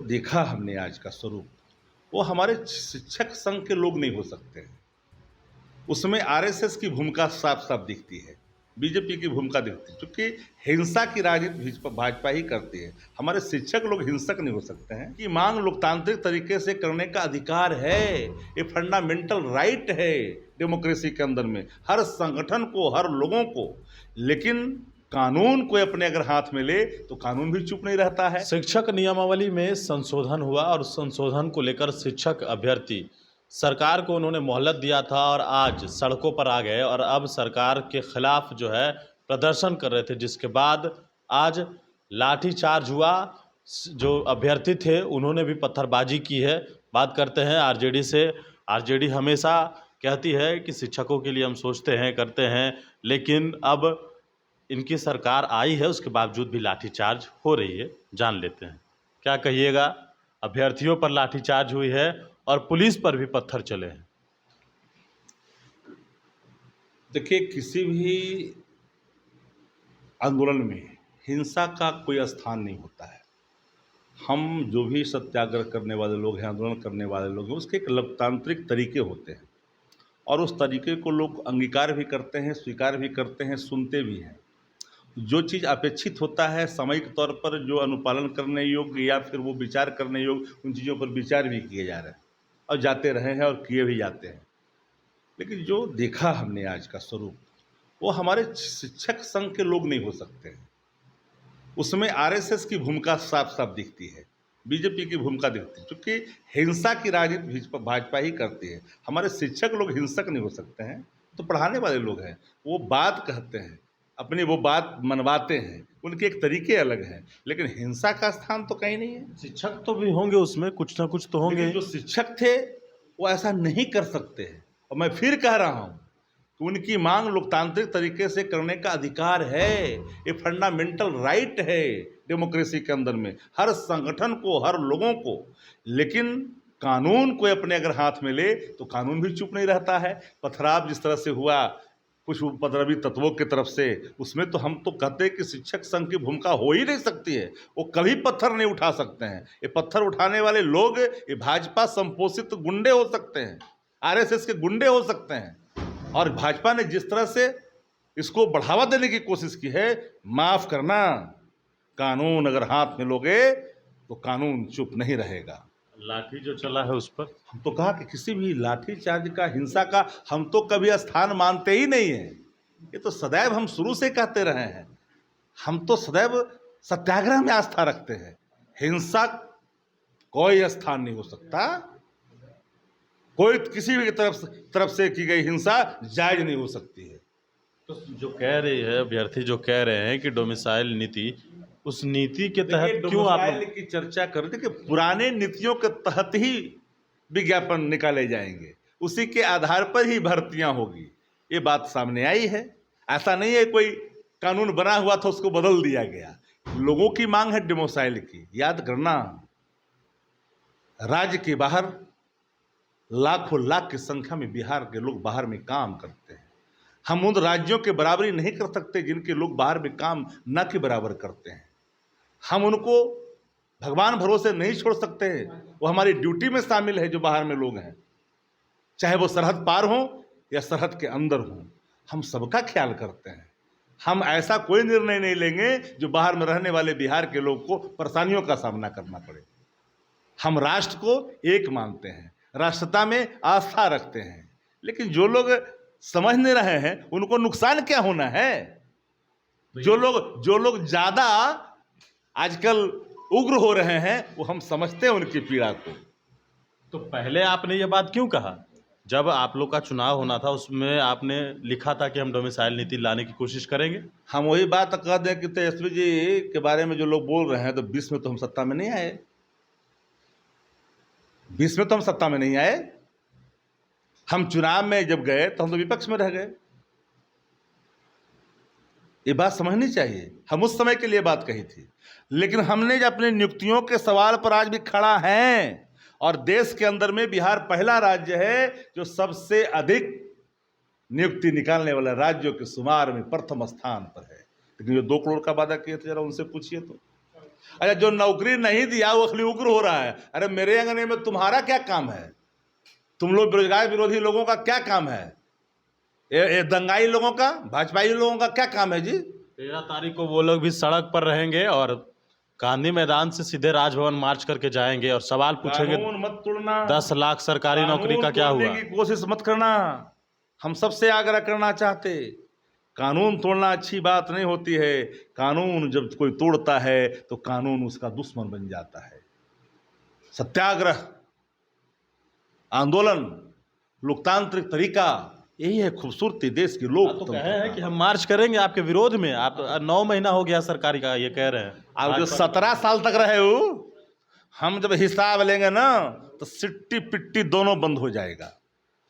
देखा हमने आज का स्वरूप, वो हमारे शिक्षक संघ के लोग नहीं हो सकते हैं। उसमें आरएसएस की भूमिका साफ साफ दिखती है, बीजेपी की भूमिका दिखती है, क्योंकि हिंसा की राजनीति भाजपा ही करती है। हमारे शिक्षक लोग हिंसक नहीं हो सकते हैं। कि मांग लोकतांत्रिक तरीके से करने का अधिकार है, ये फंडामेंटल राइट है डेमोक्रेसी के अंदर में, हर संगठन को, हर लोगों को। लेकिन कानून को अपने अगर हाथ में ले तो कानून भी चुप नहीं रहता है। शिक्षक नियमावली में संशोधन हुआ और संशोधन को लेकर शिक्षक अभ्यर्थी सरकार को उन्होंने मोहलत दिया था और आज सड़कों पर आ गए और अब सरकार के खिलाफ जो है प्रदर्शन कर रहे थे, जिसके बाद आज लाठीचार्ज हुआ। जो अभ्यर्थी थे उन्होंने भी पत्थरबाजी की है। बात करते हैं आरजेडी से। आरजेडी हमेशा कहती है कि शिक्षकों के लिए हम सोचते हैं, करते हैं, लेकिन अब इनकी सरकार आई है उसके बावजूद भी लाठीचार्ज हो रही है। जान लेते हैं क्या कहिएगा। अभ्यर्थियों पर लाठीचार्ज हुई है और पुलिस पर भी पत्थर चले हैं। देखिए, किसी भी आंदोलन में हिंसा का कोई स्थान नहीं होता है। हम जो भी सत्याग्रह करने वाले लोग हैं, आंदोलन करने वाले लोग हैं, उसके एक लोकतांत्रिक तरीके होते हैं और उस तरीके को लोग अंगीकार भी करते हैं, स्वीकार भी करते हैं, सुनते भी हैं। जो चीज़ अपेक्षित होता है सामयिक तौर पर, जो अनुपालन करने योग्य या फिर वो विचार करने योग्य, उन चीज़ों पर विचार भी किए जा रहे हैं और जाते रहे हैं और किए भी जाते हैं। लेकिन जो देखा हमने आज का स्वरूप, वो हमारे शिक्षक संघ के लोग नहीं हो सकते हैं। उसमें आरएसएस की भूमिका साफ साफ दिखती है, बीजेपी की भूमिका दिखती है, क्योंकि हिंसा की राजनीति भाजपा ही करती है। हमारे शिक्षक लोग हिंसक नहीं हो सकते हैं। तो पढ़ाने वाले लोग हैं, वो बात कहते हैं, अपनी वो बात मनवाते हैं, उनके एक तरीके अलग हैं, लेकिन हिंसा का स्थान तो कहीं नहीं है। शिक्षक तो भी होंगे उसमें, कुछ ना कुछ तो होंगे। जो शिक्षक थे वो ऐसा नहीं कर सकते हैं। और मैं फिर कह रहा हूँ कि उनकी मांग लोकतांत्रिक तरीके से करने का अधिकार है, ये फंडामेंटल राइट है डेमोक्रेसी के अंदर में, हर संगठन को, हर लोगों को। लेकिन कानून को अपने अगर हाथ में ले तो कानून भी चुप नहीं रहता है। पथराव जिस तरह से हुआ कुछ उपद्रवी तत्वों की तरफ से, उसमें तो हम तो कहते हैं कि शिक्षक संघ की भूमिका हो ही नहीं सकती है। वो कभी पत्थर नहीं उठा सकते हैं। ये पत्थर उठाने वाले लोग ये भाजपा संपोषित गुंडे हो सकते हैं, आरएसएस के गुंडे हो सकते हैं। और भाजपा ने जिस तरह से इसको बढ़ावा देने की कोशिश की है, माफ करना, कानून अगर हाथ में लोगे तो कानून चुप नहीं रहेगा। लाठी जो चला है उस पर हम तो कहा कि किसी भी लाठीचार्ज का, हिंसा का हम तो कभी स्थान मानते ही नहीं है। ये तो सदैव हम शुरू से कहते रहे हैं। हम तो सदैव सत्याग्रह में आस्था रखते हैं। हिंसा कोई स्थान नहीं हो सकता। कोई किसी भी तरफ से की गई हिंसा जायज नहीं हो सकती है। तो जो कह रही है अभ्यर्थी, जो कह रहे हैं कि डोमिसाइल नीति, उस नीति के तहत क्यों आप की चर्चा कर रहे थे कि पुराने नीतियों के तहत ही विज्ञापन निकाले जाएंगे, उसी के आधार पर ही भर्तियां होगी। ये बात सामने आई है। ऐसा नहीं है कोई कानून बना हुआ था उसको बदल दिया गया। लोगों की मांग है डोमिसाइल की। याद करना, राज्य के बाहर लाखों लाख की संख्या में बिहार के लोग बाहर में काम करते हैं। हम उन राज्यों के बराबरी नहीं कर सकते जिनके लोग बाहर में काम न के बराबर करते हैं। हम उनको भगवान भरोसे नहीं छोड़ सकते हैं। वो हमारी ड्यूटी में शामिल है जो बाहर में लोग हैं, चाहे वो सरहद पार हो या सरहद के अंदर हो, हम सबका ख्याल करते हैं। हम ऐसा कोई निर्णय नहीं लेंगे जो बाहर में रहने वाले बिहार के लोग को परेशानियों का सामना करना पड़े। हम राष्ट्र को एक मानते हैं, राष्ट्रता में आस्था रखते हैं, लेकिन जो लोग समझ नहीं रहे हैं उनको नुकसान क्या होना है। जो लोग ज्यादा आजकल उग्र हो रहे हैं वो हम समझते हैं उनकी पीड़ा को। तो पहले आपने ये बात क्यों कहा? जब आप लोग का चुनाव होना था उसमें आपने लिखा था कि हम डोमिसाइल नीति लाने की कोशिश करेंगे। हम वही बात कह दें कि तेजस्वी जी के बारे में जो लोग बोल रहे हैं, तो 20 में तो हम सत्ता में नहीं आए। 20 में तो हम सत्ता में नहीं आए। हम चुनाव में जब गए तो हम तो विपक्ष में रह गए। ये बात समझनी चाहिए। हम उस समय के लिए बात कही थी, लेकिन हमने जब अपनी नियुक्तियों के सवाल पर आज भी खड़ा हैं, और देश के अंदर में बिहार पहला राज्य है जो सबसे अधिक नियुक्ति निकालने वाले राज्यों के शुमार में प्रथम स्थान पर है। लेकिन जो 2 करोड़ का वादा किए थे, जरा उनसे पूछिए तो अच्छा, जो नौकरी नहीं दिया वो खाली उग्र हो रहा है। अरे मेरे अंगने में तुम्हारा क्या काम है? तुम लोग बेरोजगार विरोधी लोगों का क्या काम है? ये दंगाई लोगों का, भाजपाई लोगों का क्या काम है जी? 13 तारीख को वो लोग भी सड़क पर रहेंगे और गांधी मैदान से सीधे राजभवन मार्च करके जाएंगे और सवाल पूछेंगे, कानून मत तोड़ना, 10 लाख सरकारी नौकरी का क्या तोड़ने हुआ? की कोशिश मत करना। हम सबसे आग्रह करना चाहते, कानून तोड़ना अच्छी बात नहीं होती है। कानून जब कोई तोड़ता है तो कानून उसका दुश्मन बन जाता है। सत्याग्रह, आंदोलन, लोकतांत्रिक तरीका, यही है खूबसूरती देश की। तो कहे हैं कि हम मार्च करेंगे आपके विरोध में। आप 9 महीना हो गया सरकारी का, ये कह रहे हैं। आप जो 17 साल तक रहे हो, हम जब हिसाब लेंगे ना तो सिट्टी पिट्टी दोनों बंद हो जाएगा।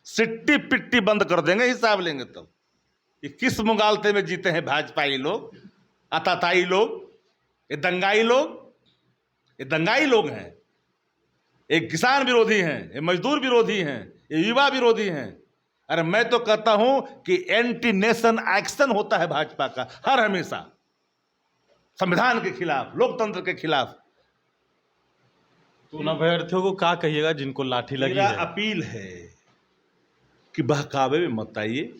सिट्टी पिट्टी बंद कर देंगे हिसाब लेंगे तब। ये किस मुगालते में जीते हैं भाजपाई लोग, आताताई लोग, ये दंगाई लोग? ये दंगाई लोग हैं। एक किसान विरोधी हैं, ये मजदूर विरोधी हैं, ये युवा विरोधी हैं। अरे मैं तो कहता हूं कि एंटी नेशन एक्शन होता है भाजपा का हर हमेशा, संविधान के खिलाफ, लोकतंत्र के खिलाफ। तो उन अभ्यर्थियों को क्या कहिएगा जिनको लाठी लगी मेरा है? अपील है कि बहकावे में मत आइए।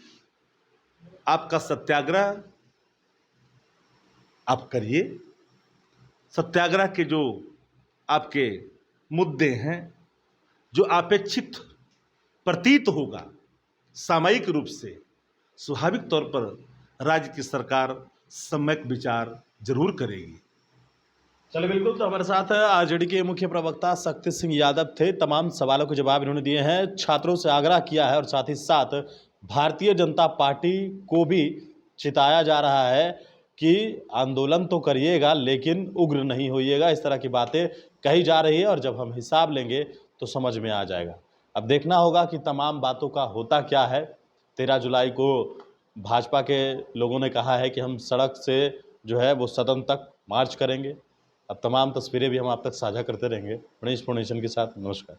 आपका सत्याग्रह आप करिए। सत्याग्रह के जो आपके मुद्दे हैं, जो अपेक्षित प्रतीत होगा सामयिक रूप से, स्वाभाविक तौर पर राज्य की सरकार सम्यक विचार जरूर करेगी। चलिए, बिल्कुल। तो हमारे साथ आरजेडी के मुख्य प्रवक्ता शक्ति सिंह यादव थे। तमाम सवालों के जवाब इन्होंने दिए हैं। छात्रों से आग्रह किया है और साथ ही साथ भारतीय जनता पार्टी को भी चिताया जा रहा है कि आंदोलन तो करिएगा लेकिन उग्र नहीं होइएगा। इस तरह की बातें कही जा रही है और जब हम हिसाब लेंगे तो समझ में आ जाएगा। अब देखना होगा कि तमाम बातों का होता क्या है। 13 जुलाई को भाजपा के लोगों ने कहा है कि हम सड़क से जो है वो सदन तक मार्च करेंगे। अब तमाम तस्वीरें भी हम आप तक साझा करते रहेंगे। गणेश फाउंडेशन के साथ, नमस्कार।